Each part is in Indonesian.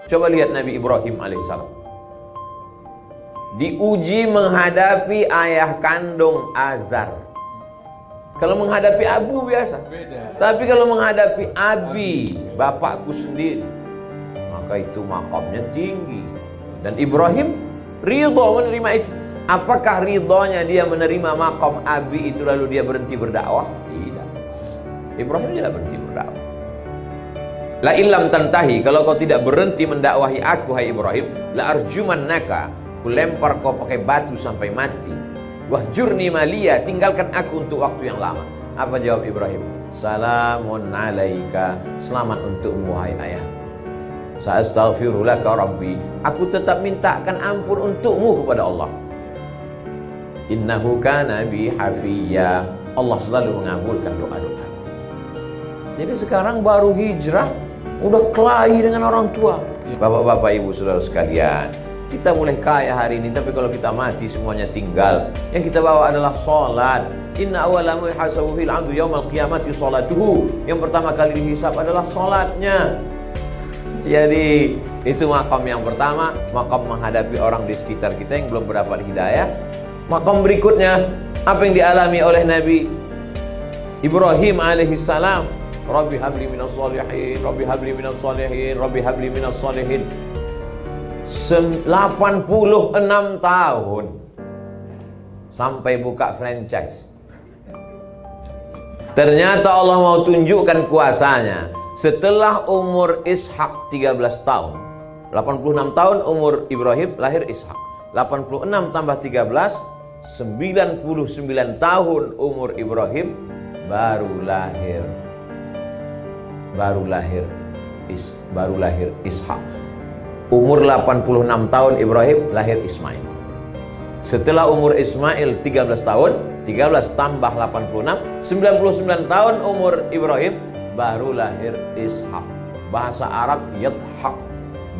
Coba lihat Nabi Ibrahim alaihissalam. Diuji menghadapi ayah kandung Azar. Kalau menghadapi Abu biasa. Beda. Tapi kalau menghadapi Abi, bapakku sendiri, maka itu makamnya tinggi. Dan Ibrahim ridho menerima itu. Apakah ridhonya dia menerima makam Abi itu lalu dia berhenti berdakwah? Tidak. Ibrahim tidak berhenti berdakwah. La illam tantahi, kalau kau tidak berhenti mendakwahi aku, hai Ibrahim, la arjumannaka, ku lempar kau pakai batu sampai mati. Wahjurni maliya, tinggalkan aku untuk waktu yang lama. Apa jawab Ibrahim? Salamun alaika, selamat untukmu wahai ayah. Sa'astaghfiru laka rabbi, aku tetap mintakan ampun untukmu kepada Allah. Innahu kana bi hafiyya, Allah selalu mengabulkan doa-doa. Jadi sekarang baru hijrah udah kelahi dengan orang tua. Bapak-bapak, ibu, saudara sekalian, kita mulai kaya hari ini, tapi kalau kita mati semuanya tinggal. Yang kita bawa adalah salat. Inna awwala ma yuhasabu fil 'abdu yaumal qiyamati salatuhu. Yang pertama kali dihisab adalah salatnya. Jadi itu makam yang pertama, makam menghadapi orang di sekitar kita yang belum mendapat hidayah. Makam berikutnya, apa yang dialami oleh Nabi Ibrahim alaihissalam? Rabbi habli minas shalihin, Rabbi habli minas shalihin, Rabbi habli minas shalihin. 86 tahun sampai buka franchise. Ternyata Allah mau tunjukkan kuasanya. Setelah umur Ishak 13 tahun, 86 tahun umur Ibrahim, lahir Ishak. 86 tambah 13, 99 tahun umur Ibrahim, baru lahir Ishak. Umur 86 tahun Ibrahim, lahir Ismail. Setelah umur Ismail 13 tahun, 13 tambah 86, 99 tahun umur Ibrahim, baru lahir Ishak. Bahasa Arab Yidhak,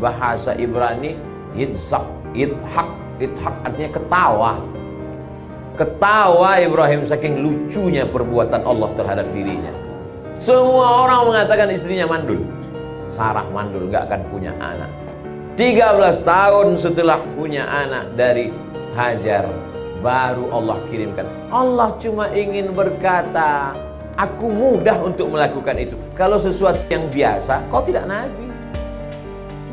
bahasa Ibrani Yitzhak. Idhak artinya ketawa. Ketawa Ibrahim saking lucunya perbuatan Allah terhadap dirinya. Semua orang mengatakan istrinya mandul. Sarah mandul, gak akan punya anak. 13 tahun setelah punya anak dari Hajar, baru Allah kirimkan. Allah cuma ingin berkata, aku mudah untuk melakukan itu. Kalau sesuatu yang biasa, kau tidak nabi.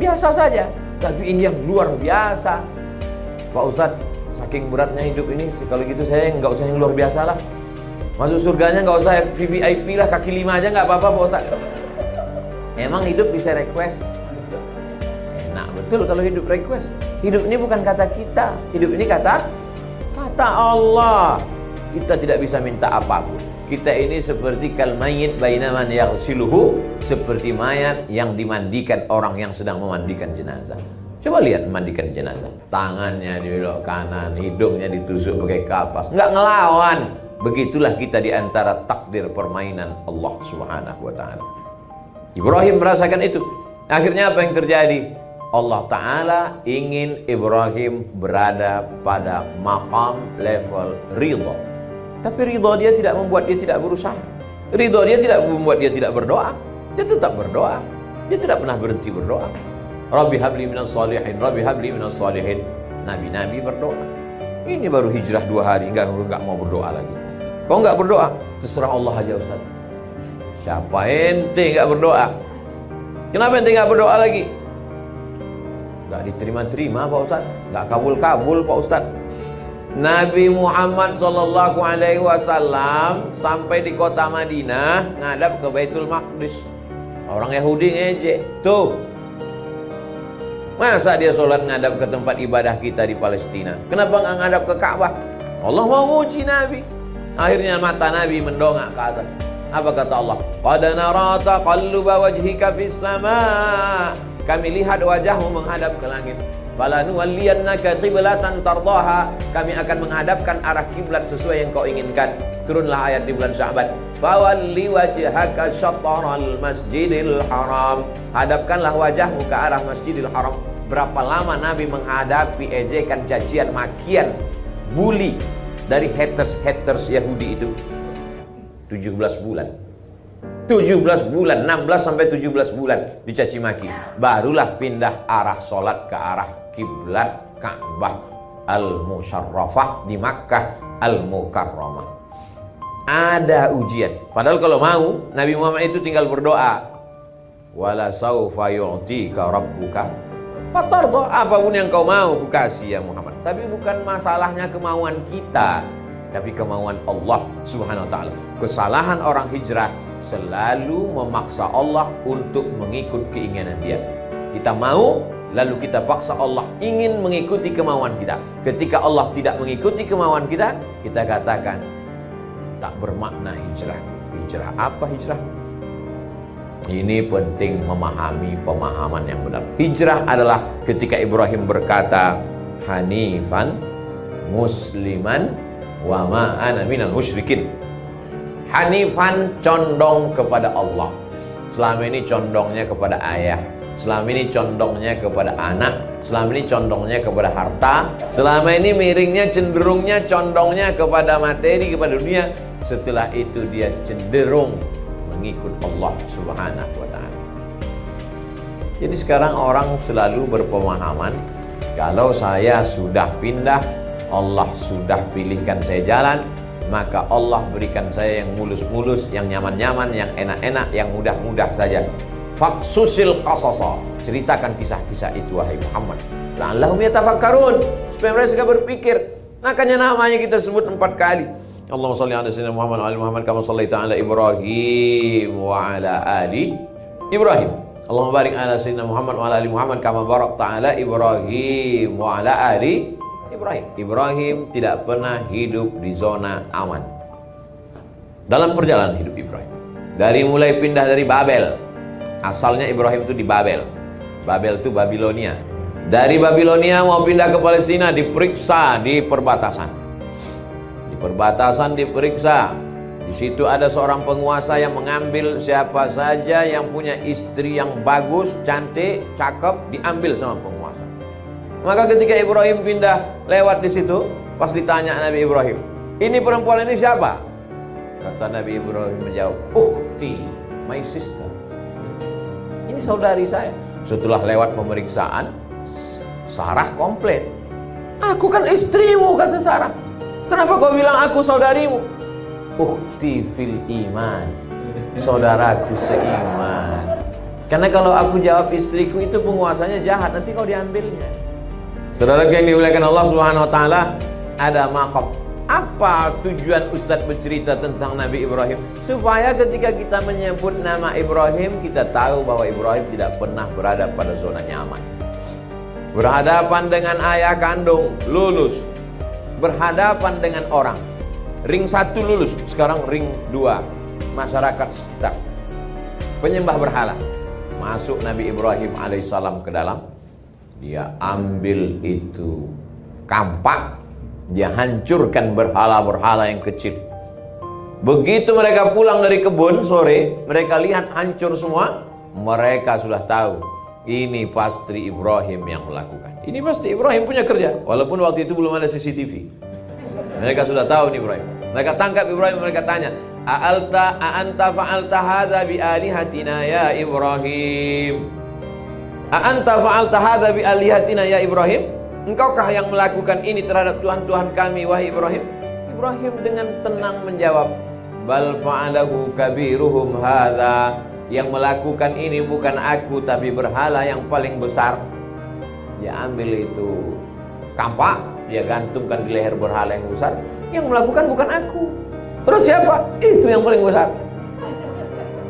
Biasa saja. Tapi ini yang luar biasa. Pak Ustadz, saking beratnya hidup ini, kalau gitu saya nggak usah yang luar biasa lah. Masuk surganya nggak usah VVIP lah, kaki 5 aja nggak apa-apa Pak Ustadz. Emang hidup bisa request? Enak betul kalau hidup request. Hidup ini bukan kata kita, hidup ini kata Allah. Kita tidak bisa minta apapun. Kita ini seperti kal mayyit baina man yaghsiluhu, seperti mayat yang dimandikan orang yang sedang memandikan jenazah. Coba lihat memandikan jenazah. Tangannya di belok kanan, hidungnya ditusuk pakai kapas, nggak ngelawan. Begitulah kita di antara takdir permainan Allah Subhanahu wa taala. Ibrahim merasakan itu. Akhirnya apa yang terjadi? Allah Ta'ala ingin Ibrahim berada pada maqam level ridha. Tapi ridha dia tidak membuat dia tidak berusaha. Ridha dia tidak membuat dia tidak berdoa. Dia tetap berdoa. Dia tidak pernah berhenti berdoa. Rabbi habli minas shalihin, Rabbi habli minas shalihin. Nabi-nabi berdoa. Ini baru hijrah 2 hari, enggak mau berdoa lagi. Kau enggak berdoa? Terserah Allah aja Ustaz. Siapa ente enggak berdoa? Kenapa ente enggak berdoa lagi? Enggak diterima-terima Pak Ustaz. Enggak kabul-kabul Pak Ustaz. Nabi Muhammad sallallahu alaihi wasallam sampai di kota Madinah ngadap ke Baitul Maqdis. Orang Yahudi ngejek. Tuh. Masa dia sholat ngadap ke tempat ibadah kita di Palestina? Kenapa nggak ngadap ke Ka'bah? Allah mau uji Nabi. Akhirnya mata Nabi mendongak ke atas. Apa kata Allah? Qad nara taqalluba wajhika fis sama. Kami lihat wajahmu menghadap ke langit. Falanuwalliyannaka qiblatan tardaha. Kami akan menghadapkan arah kiblat sesuai yang kau inginkan. Turunlah ayat di bulan Sya'ban. Fawalli wajhaka syatral masjidil haram. Hadapkanlah wajahmu ke arah Masjidil Haram. Berapa lama Nabi menghadapi ejekan, cacian, makian, bully dari haters Yahudi itu? 17 bulan. 17 bulan, 16 sampai 17 bulan dicaci maki. Barulah pindah arah sholat ke arah kiblat Ka'bah Al-Musyarrafah di Makkah Al-Mukarramah. Ada ujian. Padahal kalau mau, Nabi Muhammad itu tinggal berdoa. Wala saufa yu'tika rabbuka fatarda. Apapun yang kau mau, ku kasih ya Muhammad. Tapi bukan masalahnya kemauan kita, tapi kemauan Allah Subhanahu wa ta'ala. Kesalahan orang hijrah selalu memaksa Allah untuk mengikut keinginan dia. Kita mau, lalu kita paksa Allah ingin mengikuti kemauan kita. Ketika Allah tidak mengikuti kemauan kita, kita katakan tak bermakna hijrah. Hijrah apa hijrah? Ini penting memahami pemahaman yang benar. Hijrah adalah ketika Ibrahim berkata, Hanifan musliman wa ma ana minal musyrikin. Hanifan, condong kepada Allah. Selama ini condongnya kepada ayah, selama ini condongnya kepada anak, selama ini condongnya kepada harta, selama ini miringnya, cenderungnya, condongnya kepada materi, kepada dunia. Setelah itu dia cenderung mengikut Allah Subhanahu wa ta'ala. Jadi sekarang orang selalu berpemahaman, kalau saya sudah pindah, Allah sudah pilihkan saya jalan, maka Allah berikan saya yang mulus-mulus, yang nyaman-nyaman, yang enak-enak, yang mudah-mudah saja. Faksusil qasasa, ceritakan kisah-kisah itu wahai Muhammad, la'allahum yatafakkarun, supaya mereka berpikir. Makanya namanya kita sebut 4 kali. Allahumma shalli ala sayyidina Muhammad wa ali Muhammad kama shallaita ala Ibrahim wa ala ali Ibrahim. Allahumma barik ala sayyidina Muhammad wa ala ali Muhammad kama barakta ala Ibrahim wa ala ali Ibrahim. Ibrahim tidak pernah hidup di zona aman dalam perjalanan hidup Ibrahim. Dari mulai pindah dari Babel, asalnya Ibrahim itu di Babel. Babel itu Babilonia. Dari Babilonia mau pindah ke Palestina, diperiksa di perbatasan. Di perbatasan diperiksa. Di situ ada seorang penguasa yang mengambil siapa saja yang punya istri yang bagus, cantik, cakep, diambil sama penguasa. Maka ketika Ibrahim pindah lewat di situ, pas ditanya Nabi Ibrahim, ini perempuan ini siapa? Kata Nabi Ibrahim menjawab, ukhti, my sister. Ini saudari saya. Setelah lewat pemeriksaan, Sarah komplain. Aku kan istrimu, kata Sarah. Kenapa kau bilang aku saudarimu? Ukhti fil iman, saudaraku seiman. Karena kalau aku jawab istriku, itu penguasanya jahat, nanti kau diambilnya. Saudara yang dimuliakan Allah Subhanahu wa ta'ala, ada maqam. Apa tujuan Ustadz bercerita tentang Nabi Ibrahim? Supaya ketika kita menyebut nama Ibrahim, kita tahu bahwa Ibrahim tidak pernah berada pada zona nyaman. Berhadapan dengan ayah kandung, lulus. Berhadapan dengan orang, ring 1 lulus, sekarang ring 2, masyarakat sekitar, penyembah berhala. Masuk Nabi Ibrahim alaihissalam ke dalam, dia ambil itu kampak, dia hancurkan berhala-berhala yang kecil. Begitu mereka pulang dari kebun sore, mereka lihat hancur semua, mereka sudah tahu ini pasti Ibrahim yang melakukan. Ini pasti Ibrahim punya kerja. Walaupun waktu itu belum ada CCTV. Mereka sudah tahu nih Ibrahim. Mereka tangkap Ibrahim, mereka tanya, A'anta fa'alta hadha bi alihatina ya Ibrahim? A'anta fa'alta hadha bi alihatina ya Ibrahim? Engkaukah yang melakukan ini terhadap Tuhan-Tuhan kami wahai Ibrahim? Ibrahim dengan tenang menjawab, bal fa'alahu kabiruhum hadha. Yang melakukan ini bukan aku, tapi berhala yang paling besar. Dia ambil itu kampak, dia gantungkan di leher berhala yang besar. Yang melakukan bukan aku. Terus siapa? Itu yang paling besar.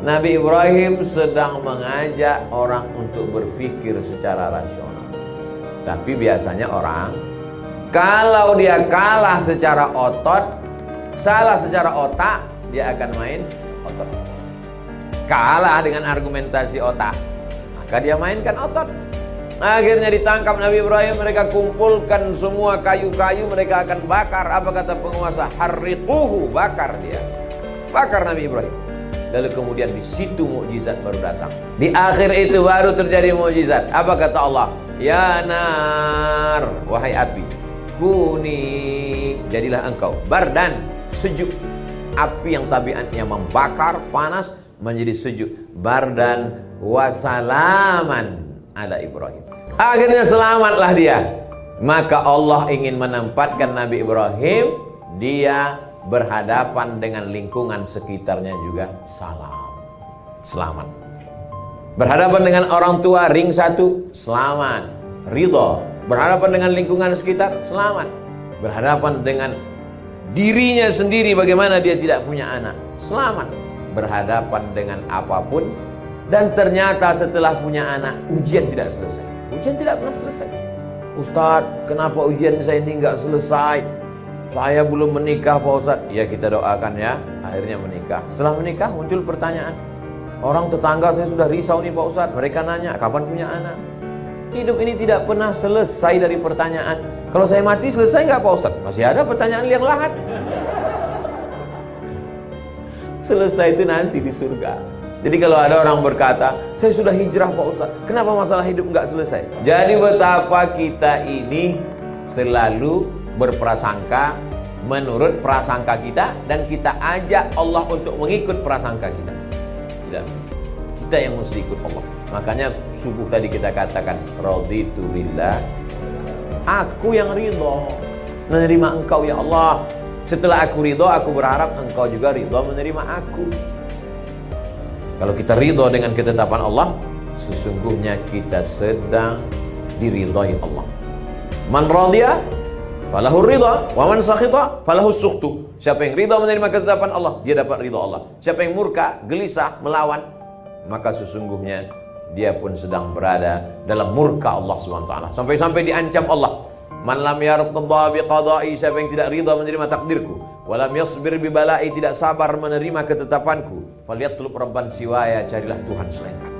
Nabi Ibrahim sedang mengajak orang untuk berpikir secara rasional. Tapi biasanya orang, kalau dia kalah secara otot, salah secara otak, dia akan main otot. Kalah dengan argumentasi otak, maka dia mainkan otot. Akhirnya ditangkap Nabi Ibrahim, mereka kumpulkan semua kayu-kayu, mereka akan bakar. Apa kata penguasa? Harriquhu, bakar dia. Bakar Nabi Ibrahim. Lalu kemudian di situ mukjizat baru datang. Di akhir itu baru terjadi mukjizat. Apa kata Allah? Ya nar, wahai api, kuni, jadilah engkau bardan, sejuk. Api yang tabiatnya membakar, panas, menjadi sejuk. Bardan wasalaman ala Ibrahim. Akhirnya selamatlah dia. Maka Allah ingin menempatkan Nabi Ibrahim, dia berhadapan dengan lingkungan sekitarnya juga selamat. Berhadapan dengan orang tua ring 1, selamat, ridho. Berhadapan dengan lingkungan sekitar, selamat. Berhadapan dengan dirinya sendiri, bagaimana dia tidak punya anak, selamat. Berhadapan dengan apapun. Dan ternyata setelah punya anak, ujian tidak selesai. Ujian tidak pernah selesai. Ustadz, kenapa ujian saya ini nggak selesai? Saya belum menikah Pak Ustadz. Ya, kita doakan ya, akhirnya menikah. Setelah menikah muncul pertanyaan. Orang tetangga saya sudah risau nih Pak Ustadz. Mereka nanya, kapan punya anak? Hidup ini tidak pernah selesai dari pertanyaan. Kalau saya mati selesai nggak Pak Ustadz? Masih ada pertanyaan yang lahat. Selesai itu nanti di surga. Jadi kalau ada orang berkata, saya sudah hijrah Pak Ustaz, kenapa masalah hidup nggak selesai? Jadi betapa kita ini selalu berprasangka menurut prasangka kita, dan kita ajak Allah untuk mengikut prasangka kita. Tidak, kita yang mesti ikut Allah. Makanya subuh tadi kita katakan, raditu billah, aku yang ridho menerima Engkau ya Allah. Setelah aku ridho, aku berharap Engkau juga ridho menerima aku. Kalau kita ridho dengan ketetapan Allah, sesungguhnya kita sedang diridhai Allah. Man radhiya falahu ridha, wa man sakhita falahu sukhtu. Siapa yang ridho menerima ketetapan Allah, dia dapat ridho Allah. Siapa yang murka, gelisah, melawan, maka sesungguhnya dia pun sedang berada dalam murka Allah SWT. Sampai-sampai diancam Allah. Man lam yartadha biqada'i, siapa yang tidak ridha menerima takdirku, walam yasbir bi bala'i, tidak sabar menerima ketetapanku, falyatlub rabban siwaya, carilah Tuhan selain aku.